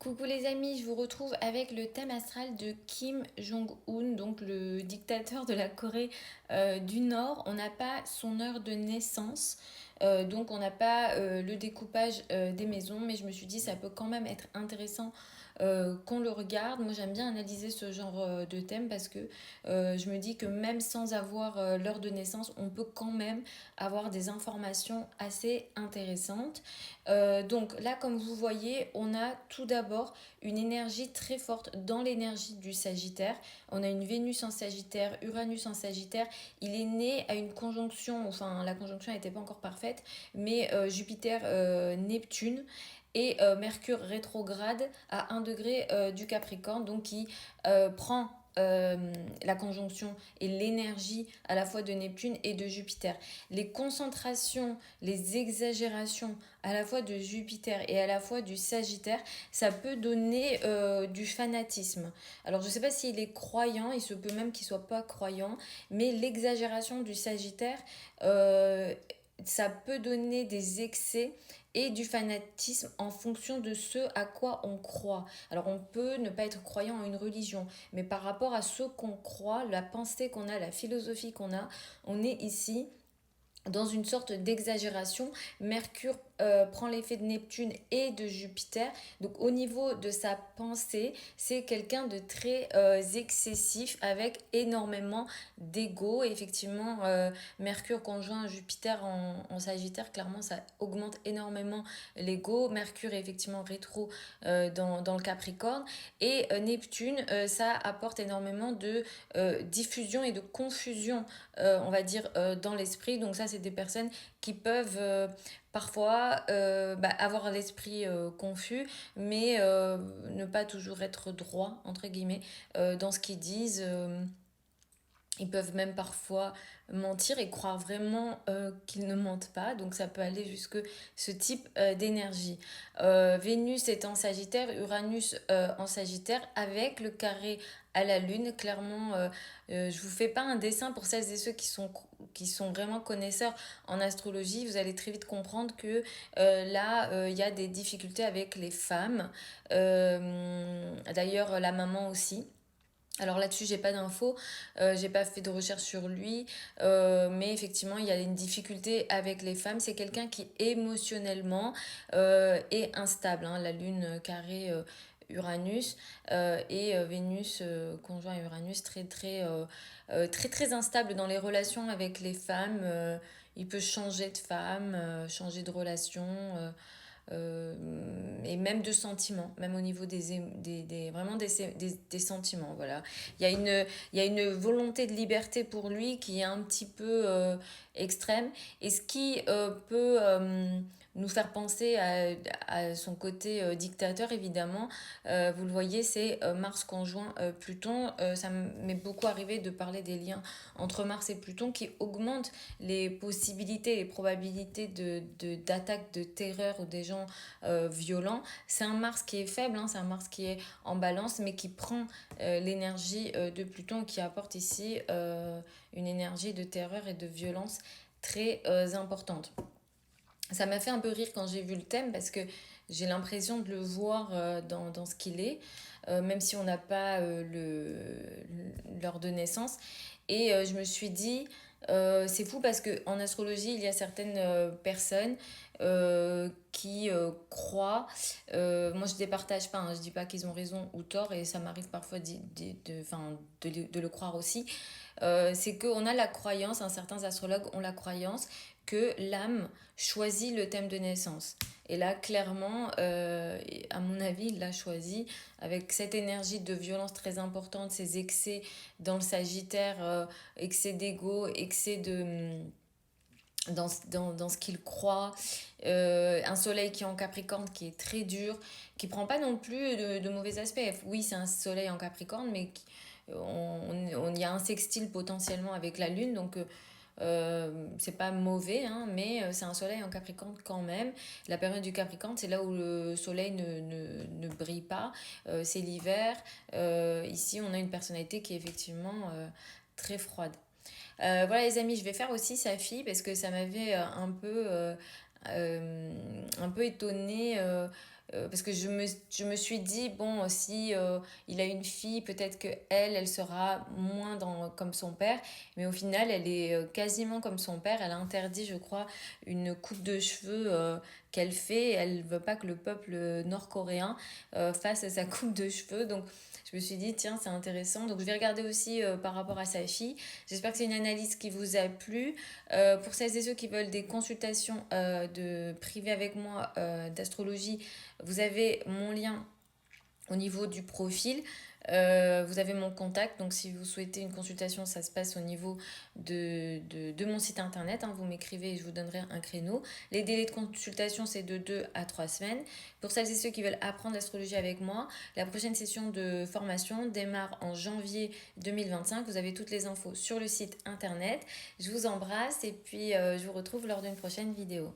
Coucou les amis, je vous retrouve avec le thème astral de Kim Jong-un, donc le dictateur de la Corée du Nord. On n'a pas son heure de naissance, donc on n'a pas le découpage des maisons, mais je me suis dit ça peut quand même être intéressant qu'on le regarde. Moi j'aime bien analyser ce genre de thème parce que je me dis que même sans avoir l'heure de naissance, on peut quand même avoir des informations assez intéressantes. Donc là, comme vous voyez, on a tout d'abord une énergie très forte dans l'énergie du Sagittaire. On a une Vénus en Sagittaire, Uranus en Sagittaire. Il est né à une conjonction, enfin la conjonction n'était pas encore parfaite, mais Jupiter-Neptune et Mercure rétrograde à 1 degré du Capricorne, donc qui prend la conjonction et l'énergie à la fois de Neptune et de Jupiter. Les concentrations, les exagérations à la fois de Jupiter et à la fois du Sagittaire, ça peut donner du fanatisme. Alors je ne sais pas s'il est croyant, il se peut même qu'il ne soit pas croyant, mais l'exagération du Sagittaire, ça peut donner des excès et du fanatisme en fonction de ce à quoi on croit. Alors on peut ne pas être croyant en une religion, mais par rapport à ce qu'on croit, la pensée qu'on a, la philosophie qu'on a, on est ici dans une sorte d'exagération. Mercure prend l'effet de Neptune et de Jupiter. Donc au niveau de sa pensée, c'est quelqu'un de très excessif avec énormément d'ego. Et effectivement, Mercure conjoint Jupiter en Sagittaire, clairement, ça augmente énormément l'ego. Mercure est effectivement rétro dans le Capricorne. Et Neptune, ça apporte énormément de diffusion et de confusion, on va dire, dans l'esprit. Donc ça, c'est des personnes qui peuvent parfois avoir l'esprit confus, mais ne pas toujours être droit, entre guillemets, dans ce qu'ils disent. Ils peuvent même parfois mentir et croire vraiment qu'ils ne mentent pas. Donc ça peut aller jusque ce type d'énergie. Vénus est en Sagittaire, Uranus en Sagittaire avec le carré à la Lune. Clairement, je vous fais pas un dessin pour celles et ceux qui sont vraiment connaisseurs en astrologie. Vous allez très vite comprendre que là, il y a des difficultés avec les femmes. D'ailleurs, la maman aussi. Alors là-dessus, j'ai pas d'infos, j'ai pas fait de recherche sur lui, mais effectivement, il y a une difficulté avec les femmes. C'est quelqu'un qui émotionnellement est instable, hein. La Lune carré Uranus et Vénus conjoint Uranus très très instable dans les relations avec les femmes. Il peut changer de femme, changer de relation. Et même de sentiments, même au niveau vraiment des sentiments. Voilà. Il y a une volonté de liberté pour lui qui est un petit peu extrême, et ce qui peut nous faire penser à son côté dictateur, évidemment. Vous le voyez, c'est Mars conjoint Pluton. Ça m'est beaucoup arrivé de parler des liens entre Mars et Pluton qui augmentent les possibilités, les probabilités d'attaque, de terreur ou des gens violents. C'est un Mars qui est faible, hein, c'est un Mars qui est en balance, mais qui prend l'énergie de Pluton et qui apporte ici une énergie de terreur et de violence très importante. Ça m'a fait un peu rire quand j'ai vu le thème parce que j'ai l'impression de le voir dans ce qu'il est, même si on n'a pas l'heure de naissance. Et je me suis dit, c'est fou parce qu'en astrologie, il y a certaines personnes qui croient, moi je ne départage pas, hein, je dis pas qu'ils ont raison ou tort, et ça m'arrive parfois de le croire aussi. C'est qu'on a la croyance, hein, certains astrologues ont la croyance que l'âme choisit le thème de naissance. Et là, clairement, à mon avis, il l'a choisi avec cette énergie de violence très importante, ces excès dans le Sagittaire, excès d'ego, excès de dans ce qu'il croit, un soleil qui est en Capricorne qui est très dur, qui prend pas non plus de mauvais aspects. Oui, c'est un soleil en Capricorne, mais il y a un sextile potentiellement avec la Lune, donc c'est pas mauvais, hein, mais c'est un soleil en Capricorne quand même. La période du Capricorne, c'est là où le soleil ne brille pas, c'est l'hiver. Ici, on a une personnalité qui est effectivement très froide. Voilà les amis, je vais faire aussi sa fille parce que ça m'avait un peu étonnée. parce que je me suis dit, bon, si il a une fille, peut-être que elle sera moins comme son père, mais au final, elle est quasiment comme son père. Elle a interdit, je crois, une coupe de cheveux qu'elle fait. Elle veut pas que le peuple nord-coréen fasse sa coupe de cheveux. Donc, je me suis dit, tiens, c'est intéressant. Donc, je vais regarder aussi par rapport à sa fille. J'espère que c'est une analyse qui vous a plu. Pour celles et ceux qui veulent des consultations privées avec moi d'astrologie, vous avez mon lien au niveau du profil. Vous avez mon contact, donc si vous souhaitez une consultation, ça se passe au niveau de mon site internet, hein. Vous m'écrivez et je vous donnerai un créneau. Les délais de consultation, c'est de 2 à 3 semaines. Pour celles et ceux qui veulent apprendre l'astrologie avec moi, la prochaine session de formation démarre en janvier 2025. Vous avez toutes les infos sur le site internet. Je vous embrasse et puis je vous retrouve lors d'une prochaine vidéo.